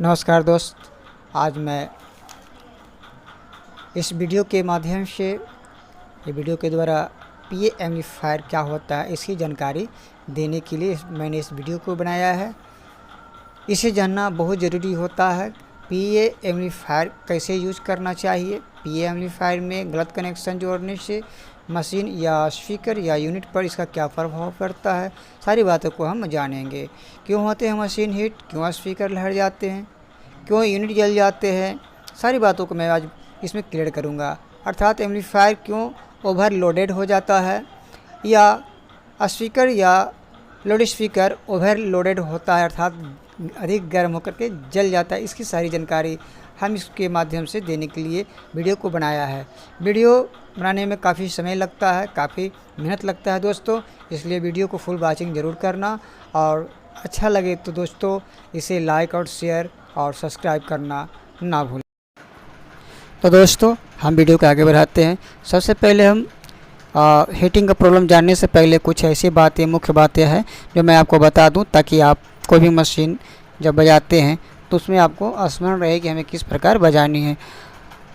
नमस्कार दोस्त, आज मैं इस वीडियो के माध्यम से ये वीडियो के द्वारा पीए एम्पलीफायर क्या होता है इसकी जानकारी देने के लिए मैंने इस वीडियो को बनाया है। इसे जानना बहुत ज़रूरी होता है। पीए एम्पलीफायर कैसे यूज़ करना चाहिए, पीए एम्पलीफायर में गलत कनेक्शन जोड़ने से मशीन या स्पीकर या यूनिट पर इसका क्या प्रभाव पड़ता है, सारी बातों को हम जानेंगे। क्यों होते हैं मशीन हीट, क्यों स्पीकर लहर जाते हैं, क्यों यूनिट जल जाते हैं, सारी बातों को मैं आज इसमें क्लियर करूंगा। अर्थात एम्पलीफायर क्यों ओवरलोडेड हो जाता है या स्पीकर या लाउड स्पीकर ओवरलोडेड होता है, अर्थात अधिक गर्म होकर के जल जाता है, इसकी सारी जानकारी हम इसके माध्यम से देने के लिए वीडियो को बनाया है। वीडियो बनाने में काफ़ी समय लगता है, काफ़ी मेहनत लगता है दोस्तों, इसलिए वीडियो को फुल वॉचिंग ज़रूर करना और अच्छा लगे तो दोस्तों इसे लाइक और शेयर और सब्सक्राइब करना ना भूलें। तो दोस्तों हम वीडियो को आगे बढ़ाते हैं। सबसे पहले हम हीटिंग का प्रॉब्लम जानने से पहले कुछ ऐसी बातें, मुख्य बातें हैं जो मैं आपको बता दूं, ताकि आप कोई भी मशीन जब बजाते हैं तो उसमें आपको स्मरण रहे कि हमें किस प्रकार बजानी है।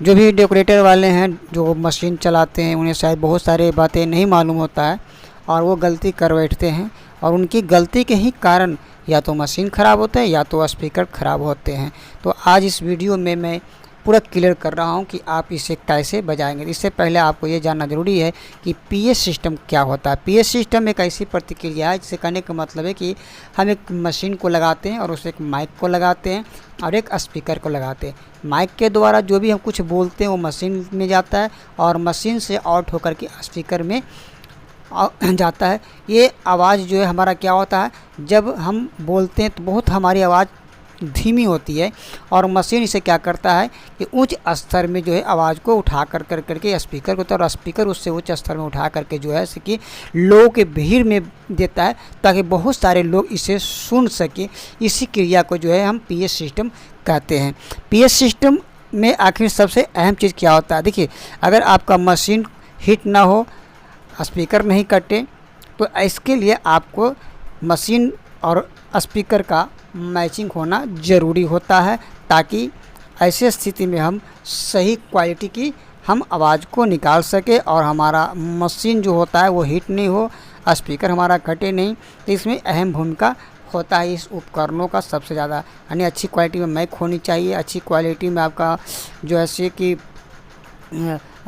जो भी डेकोरेटर वाले हैं जो मशीन चलाते हैं उन्हें शायद बहुत सारे बातें नहीं मालूम होता है और वो गलती कर बैठते हैं, और उनकी गलती के ही कारण या तो मशीन ख़राब होते हैं या तो स्पीकर ख़राब होते हैं। तो आज इस वीडियो में मैं पूरा क्लियर कर रहा हूं कि आप इसे कैसे बजाएंगे। इससे पहले आपको ये जानना ज़रूरी है कि पीएस सिस्टम क्या होता है। पीएस सिस्टम एक ऐसी प्रतिक्रिया है जिसे कहने का मतलब है कि हम एक मशीन को लगाते हैं और उसे एक माइक को लगाते हैं और एक स्पीकर को लगाते हैं। माइक के द्वारा जो भी हम कुछ बोलते हैं वो मशीन में जाता है और मशीन से आउट होकर के स्पीकर में जाता है। ये आवाज़ जो है हमारा क्या होता है, जब हम बोलते हैं तो बहुत हमारी आवाज़ धीमी होती है और मशीन इसे क्या करता है कि उच्च स्तर में जो है आवाज़ को उठा करके स्पीकर को, तो स्पीकर उससे उच्च स्तर में उठा करके जो है कि लोगों के भीड़ में देता है ताकि बहुत सारे लोग इसे सुन सकें। इसी क्रिया को जो है हम पीएस सिस्टम कहते हैं। पीएस सिस्टम में आखिर सबसे अहम चीज़ क्या होता है, देखिए अगर आपका मशीन हीट ना हो, स्पीकर नहीं कटे, तो इसके लिए आपको मशीन और स्पीकर का मैचिंग होना ज़रूरी होता है, ताकि ऐसी स्थिति में हम सही क्वालिटी की हम आवाज़ को निकाल सके और हमारा मशीन जो होता है वो हीट नहीं हो, स्पीकर हमारा कटे नहीं। तो इसमें अहम भूमिका होता है इस उपकरणों का सबसे ज़्यादा। यानी अच्छी क्वालिटी में माइक होनी चाहिए, अच्छी क्वालिटी में आपका जो है कि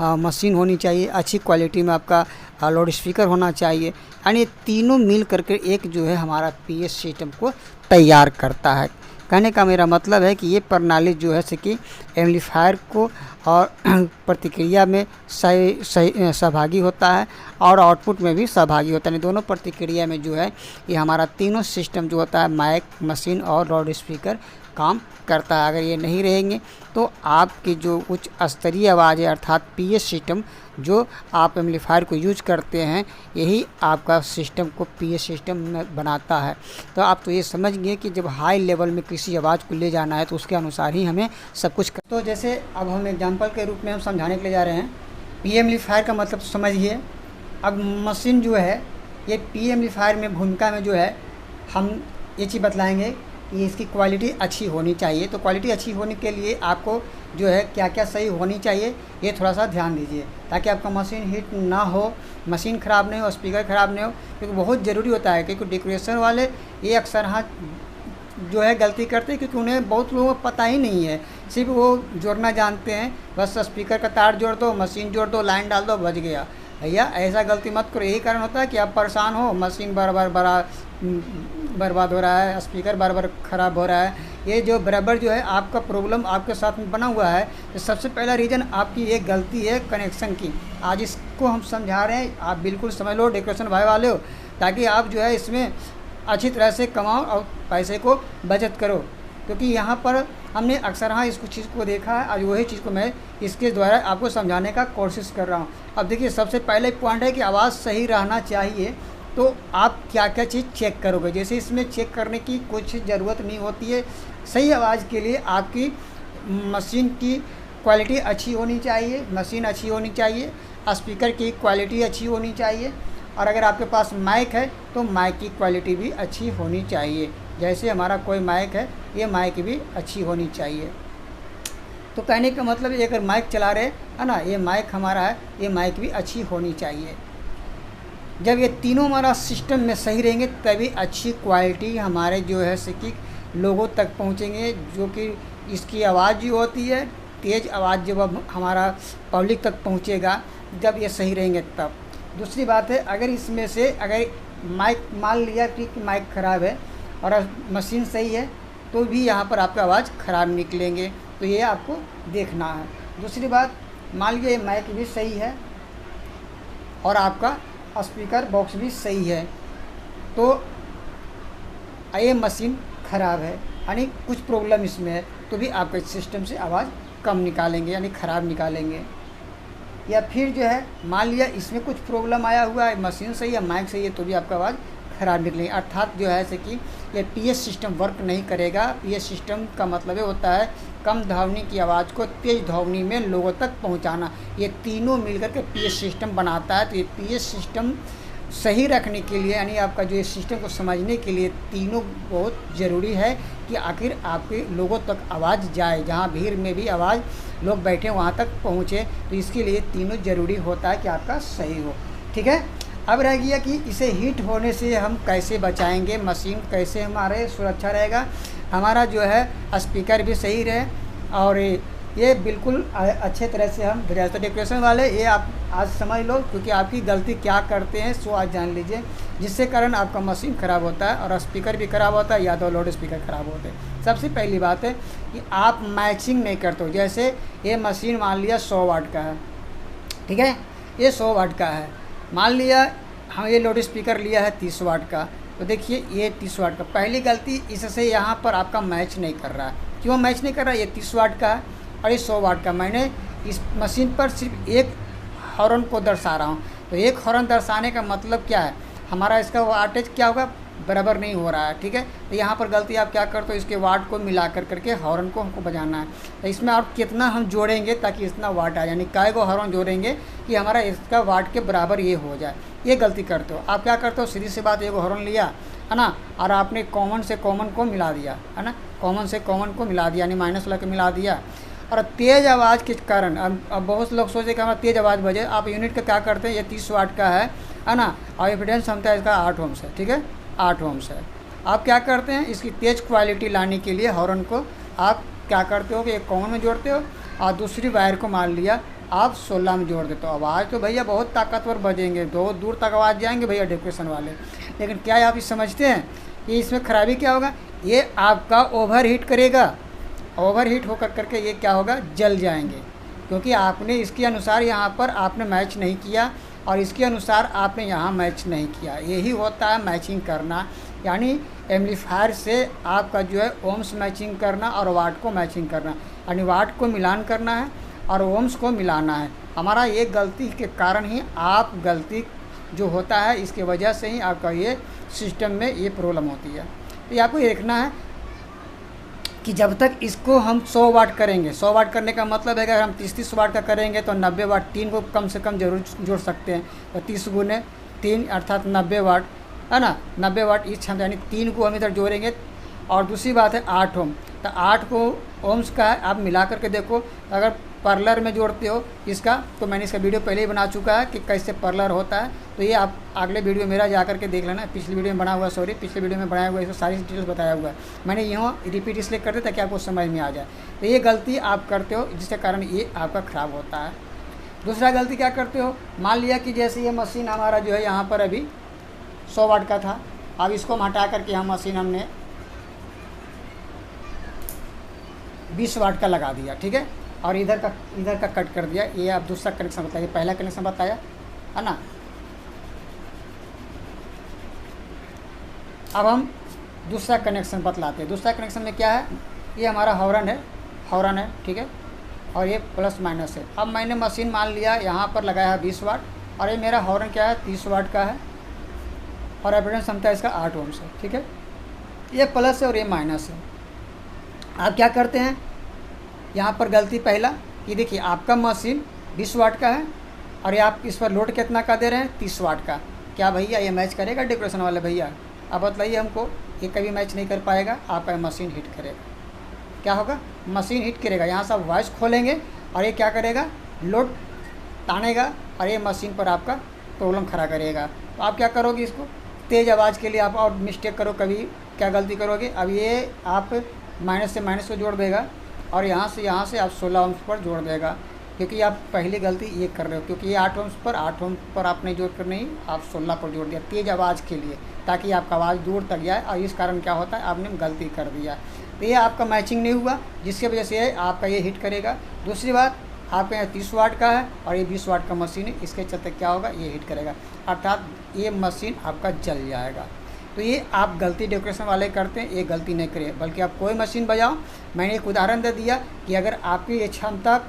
मशीन होनी चाहिए, अच्छी क्वालिटी में आपका लाउड स्पीकर होना चाहिए। यानी तीनों मिल करके एक जो है हमारा पीएस सिस्टम को तैयार करता है। कहने का मेरा मतलब है कि ये प्रणाली जो है कि एम्पलीफायर को और प्रतिक्रिया में सही सहभागी होता है और आउटपुट में भी सहभागी होता है। दोनों प्रतिक्रिया में जो है ये हमारा तीनों सिस्टम जो होता है, माइक, मशीन और लाउड स्पीकर काम करता है। अगर ये नहीं रहेंगे तो आपकी जो उच्च स्तरीय आवाज़ है, अर्थात पीएस सिस्टम जो आप एम्पलीफायर को यूज करते हैं, यही आपका सिस्टम को पीएस सिस्टम में बनाता है। तो आप तो ये समझ गए कि जब हाई लेवल में किसी आवाज़ को ले जाना है तो उसके अनुसार ही हमें सब कुछ तो जैसे अब हम एग्जांपल के रूप में हम समझाने के लिए जा रहे हैं। पीए एम्पलीफायर का मतलब समझिए। अब मशीन जो है ये पीए एम्पलीफायर में भूमिका में जो है हम ये चीज़ बतलाएँगे कि इसकी क्वालिटी अच्छी होनी चाहिए। तो क्वालिटी अच्छी होने के लिए आपको जो है क्या क्या सही होनी चाहिए ये थोड़ा सा ध्यान दीजिए, ताकि आपका मशीन हीट ना हो, मशीन ख़राब नहीं हो, स्पीकर ख़राब नहीं हो। क्योंकि बहुत ज़रूरी होता है, क्योंकि डेकोरेशन वाले ये अक्सर जो है गलती करते हैं, क्योंकि उन्हें बहुत लोगों को पता ही नहीं है, सिर्फ वो जोड़ना जानते हैं, बस स्पीकर का तार जोड़ दो, मशीन जोड़ दो, लाइन डाल दो, बज गया। भैया ऐसा गलती मत करो। यही कारण होता है कि आप परेशान हो, मशीन बार बार बर्बाद हो रहा है, स्पीकर बार बार ख़राब हो रहा है। ये जो बराबर जो है आपका प्रॉब्लम आपके साथ में बना हुआ है, तो सबसे पहला रीज़न आपकी ये गलती है कनेक्शन की। आज इसको हम समझा रहे हैं, आप बिल्कुल समझ लो डेकोरेशन भाई वाले हो, ताकि आप जो है इसमें अच्छी तरह से कमाओ और पैसे को बचत करो। क्योंकि यहाँ पर हमने अक्सर इस चीज़ को देखा है, आज वही चीज़ को मैं इसके द्वारा आपको समझाने का कोशिश कर रहा हूँ। अब देखिए सबसे पहले पॉइंट है कि आवाज़ सही रहना चाहिए। तो आप क्या क्या चीज़ चेक करोगे, जैसे इसमें चेक करने की कुछ ज़रूरत नहीं होती है। सही आवाज़ के लिए आपकी मशीन की क्वालिटी अच्छी होनी चाहिए, मशीन अच्छी होनी चाहिए, स्पीकर की क्वालिटी अच्छी होनी चाहिए, और अगर आपके पास माइक है तो माइक की क्वालिटी भी अच्छी होनी चाहिए। जैसे हमारा कोई माइक है ये माइक भी अच्छी होनी चाहिए। तो कहने का मतलब ये अगर माइक चला रहे है ना, ये माइक हमारा है, ये माइक भी अच्छी होनी चाहिए। जब ये तीनों हमारा सिस्टम में सही रहेंगे तभी अच्छी क्वालिटी हमारे जो है से कि लोगों तक पहुँचेंगे। जो कि इसकी आवाज़ जो होती है, तेज़ आवाज़ जब हमारा पब्लिक तक पहुँचेगा जब ये सही रहेंगे तब। दूसरी बात है, अगर इसमें से अगर माइक मान लिया कि माइक ख़राब है और मशीन सही है तो भी यहाँ पर आपका आवाज़ ख़राब निकलेंगे, तो ये आपको देखना है। दूसरी बात, मान लीजिए माइक भी सही है और आपका स्पीकर बॉक्स भी सही है, तो ये मशीन ख़राब है यानी कुछ प्रॉब्लम इसमें है, तो भी आपके सिस्टम से आवाज़ कम निकालेंगे यानी ख़राब निकालेंगे। या फिर जो है मान लिया इसमें कुछ प्रॉब्लम आया हुआ है, मशीन सही है, माइक सही है, तो भी आपका आवाज़ ख़राब निकलेंगे। अर्थात जो है जैसे कि ये पीएस सिस्टम वर्क नहीं करेगा। पीएस सिस्टम का मतलब ये होता है कम ध्वनि की आवाज़ को तेज़ ध्वनि में लोगों तक पहुंचाना। ये तीनों मिलकर के पीएस सिस्टम बनाता है। तो ये पीएस सिस्टम सही रखने के लिए यानी आपका जो ये सिस्टम को समझने के लिए तीनों बहुत ज़रूरी है कि आखिर आपके लोगों तक आवाज़ जाए, जहाँ भीड़ में भी आवाज़ लोग बैठे वहाँ तक पहुँचे। तो इसके लिए तीनों ज़रूरी होता है कि आपका सही हो। ठीक है, अब रह गया कि इसे हीट होने से हम कैसे बचाएंगे, मशीन कैसे हमारे सुरक्षा रहेगा, हमारा जो है स्पीकर भी सही रहे और ये बिल्कुल अच्छे तरह से हम डिजास्टर डेकोरेशन वाले ये आप आज समझ लो, क्योंकि आपकी गलती क्या करते हैं सो आज जान लीजिए, जिससे कारण आपका मशीन ख़राब होता है और स्पीकर भी ख़राब होता है या तो लाउड स्पीकर ख़राब होते हैं। सबसे पहली बात है कि आप मैचिंग नहीं करते हो। जैसे ये मशीन मान लिया 100 वाट का है, ठीक है, ये 100 वाट का है। मान लिया हम ये लाउड स्पीकर लिया है 30 वाट का, तो देखिए ये 30 वाट का। पहली गलती इससे यहाँ पर आपका मैच नहीं कर रहा है। क्यों मैच नहीं कर रहा है? ये 30 वाट का है और ये 100 वाट का। मैंने इस मशीन पर सिर्फ एक हॉर्न को दर्शा रहा हूँ। तो एक हॉर्न दर्शाने का मतलब क्या है, हमारा इसका वाटेज क्या होगा, बराबर नहीं हो रहा है। ठीक है, तो यहाँ पर गलती आप क्या करते हो, इसके वाट को मिला करके हॉर्न को हमको बजाना है। तो इसमें आप कितना हम जोड़ेंगे ताकि इतना वाट आए, यानी काय को हॉर्न जोड़ेंगे कि हमारा इसका वाट के बराबर ये हो जाए। ये गलती करते हो आप। क्या करते हो, सीधी सी बात, एक हॉर्न लिया है ना और आपने कॉमन से कॉमन को मिला दिया है ना, कॉमन से कॉमन को मिला दिया यानी माइनस वाला के मिला दिया। और तेज़ आवाज़ के कारण अब बहुत लोग सोचे कि हमारा तेज़ आवाज़ बजे। आप यूनिट का क्या करते हैं, ये 30 वाट का है ना, और एविडेंस क्षमता इसका 8 ओम्स है। ठीक है, 8 ओम्स है। आप क्या करते हैं, इसकी तेज़ क्वालिटी लाने के लिए हॉर्न को आप क्या करते हो कि एक कॉमन में जोड़ते हो और दूसरी वायर को मान लिया आप 16 में जोड़ देते हो। आवाज़ तो भैया बहुत ताकतवर बजेंगे, बहुत दूर तक आवाज़ जाएंगे भैया डेकोरेशन वाले। लेकिन क्या आप ये समझते हैं कि इसमें खराबी क्या होगा, ये आपका ओवर हीट करेगा। ओवर हीट होकर करके ये क्या होगा, जल जाएंगे, क्योंकि आपने इसके अनुसार यहाँ पर आपने मैच नहीं किया और इसके अनुसार आपने यहाँ मैच नहीं किया। यही होता है मैचिंग करना, यानी एम्पलीफायर से आपका जो है ओम्स मैचिंग करना और वाट को मैचिंग करना, यानी वाट को मिलान करना है और ओम्स को मिलाना है। हमारा ये गलती के कारण ही आप गलती जो होता है इसके वजह से ही आपका ये सिस्टम में ये प्रॉब्लम होती है। तो ये आपको देखना है कि जब तक इसको हम 100 वाट करेंगे, 100 वाट करने का मतलब है कि अगर हम 30 वाट का करेंगे तो 90 वाट 3 को कम से कम जरूर जोड़ सकते हैं। तो 30 गुने 3 अर्थात 90 वाट है ना, 90 वाट इस क्षमता यानी 3 को हम इधर जोड़ेंगे। और दूसरी बात है 8 ओम, तो 8 को ओम्स का है, आप मिला करके देखो। अगर पर्लर में जोड़ते हो इसका, तो मैंने इसका वीडियो पहले ही बना चुका है कि कैसे पर्लर होता है, तो ये आप अगले वीडियो मेरा जा करके देख लेना। पिछली वीडियो में बना हुआ, पिछले वीडियो में बनाया हुआ, इसको सारी डिटेल्स बताया हुआ है। मैंने यहाँ रिपीट इसलिए करते ताकि आपको समझ में आ जाए। तो ये गलती आप करते हो जिसके कारण ये आपका ख़राब होता है। दूसरा गलती क्या करते हो, मान लिया कि जैसे ये मशीन हमारा जो है यहाँ पर अभी 100 वाट का था, अब इसको हम हटा करके यहाँ मशीन हमने 20 वाट का लगा दिया। ठीक है, और इधर का कट कर दिया। ये आप दूसरा कनेक्शन बताइए, पहला कनेक्शन बताया है ना। अब हम दूसरा कनेक्शन बतलाते हैं। दूसरा कनेक्शन में क्या है, ये हमारा हॉर्न है, ठीक है, और ये प्लस माइनस है। अब मैंने मशीन मान लिया यहाँ पर लगाया है 20 वाट और ये मेरा हॉर्न क्या है 30 वाट का है और एविडेंस क्षमता इसका 8 ओम्स है। ठीक है, ये प्लस है और ये माइनस है। आप क्या करते हैं, यहाँ पर गलती पहला ये देखिए, आपका मशीन 20 वाट का है और ये आप इस पर लोड कितना का दे रहे हैं 30 वाट का। क्या भैया ये मैच करेगा डेकोरेशन वाले भैया? आप बताइए हमको, ये कभी मैच नहीं कर पाएगा, आपका मशीन हिट करेगा। क्या होगा, मशीन हीट करेगा। यहाँ से आप वॉइस खोलेंगे और ये क्या करेगा, लोड तानेगा और ये मशीन पर आपका प्रॉब्लम खड़ा करेगा। तो आप क्या करोगे, इसको तेज़ आवाज़ के लिए आप और मिस्टेक करो, कभी क्या गलती करोगे, अब ये आप माइनस से माइनस को जोड़ देगा और यहाँ से आप 16 ओम्स पर जोड़ देगा, क्योंकि आप पहली गलती ये कर रहे हो, क्योंकि ये 8 ओम्स पर आपने जोड़ कर नहीं, आप 16 पर जोड़ दिया तेज़ आवाज़ के लिए, ताकि आपका आवाज़ दूर तक जाए, और इस कारण क्या होता है, आपने गलती कर दिया। तो ये आपका मैचिंग नहीं हुआ, जिसकी वजह से आपका ये हिट करेगा। दूसरी बात, आपके यहाँ 30 वाट का है और ये 20 वाट का मशीन है, इसके चलते क्या होगा, ये हिट करेगा, अर्थात ये मशीन आपका जल जाएगा। तो ये आप गलती डेकोरेशन वाले करते हैं, ये गलती नहीं करिए, बल्कि आप कोई मशीन बजाओ। मैंने एक उदाहरण दे दिया कि अगर आपकी ये क्षमता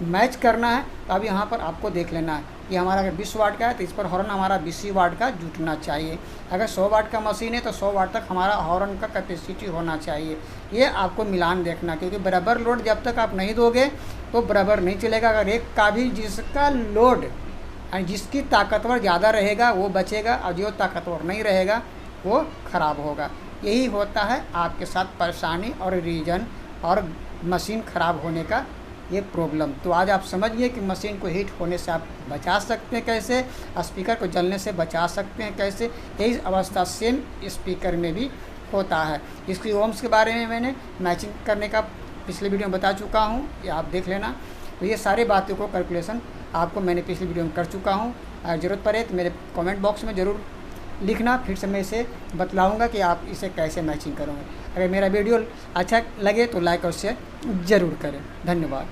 मैच करना है तो अब यहाँ पर आपको देख लेना है कि हमारा अगर 20 वाट का है तो इस पर हॉर्न हमारा 20 वाट का जुटना चाहिए। अगर 100 वाट का मशीन है तो 100 वाट तक हमारा हॉर्न का कैपेसिटी होना चाहिए। ये आपको मिलान देखना, क्योंकि बराबर लोड जब तक आप नहीं दोगे तो बराबर नहीं चलेगा। अगर एक का भी जिसका लोड यानी जिसकी ताकतवर ज़्यादा रहेगा वो बचेगा, और जो ताकतवर नहीं रहेगा वो ख़राब होगा। यही होता है आपके साथ परेशानी और रीजन और मशीन ख़राब होने का ये प्रॉब्लम। तो आज आप समझिए कि मशीन को हीट होने से आप बचा सकते हैं कैसे, स्पीकर को जलने से बचा सकते हैं कैसे। यही अवस्था सेम स्पीकर में भी होता है। इसकी ओम्स के बारे में मैंने मैचिंग करने का पिछले वीडियो में बता चुका हूँ, ये आप देख लेना। तो ये सारी बातों को कैलकुलेशन आपको मैंने पिछले वीडियो में कर चुका हूँ। ज़रूरत पड़े तो मेरे कमेंट बॉक्स में ज़रूर लिखना, फिर से मैं इसे बतलाऊँगा कि आप इसे कैसे मैचिंग करोगे। अगर मेरा वीडियो अच्छा लगे तो लाइक और शेयर ज़रूर करें। धन्यवाद।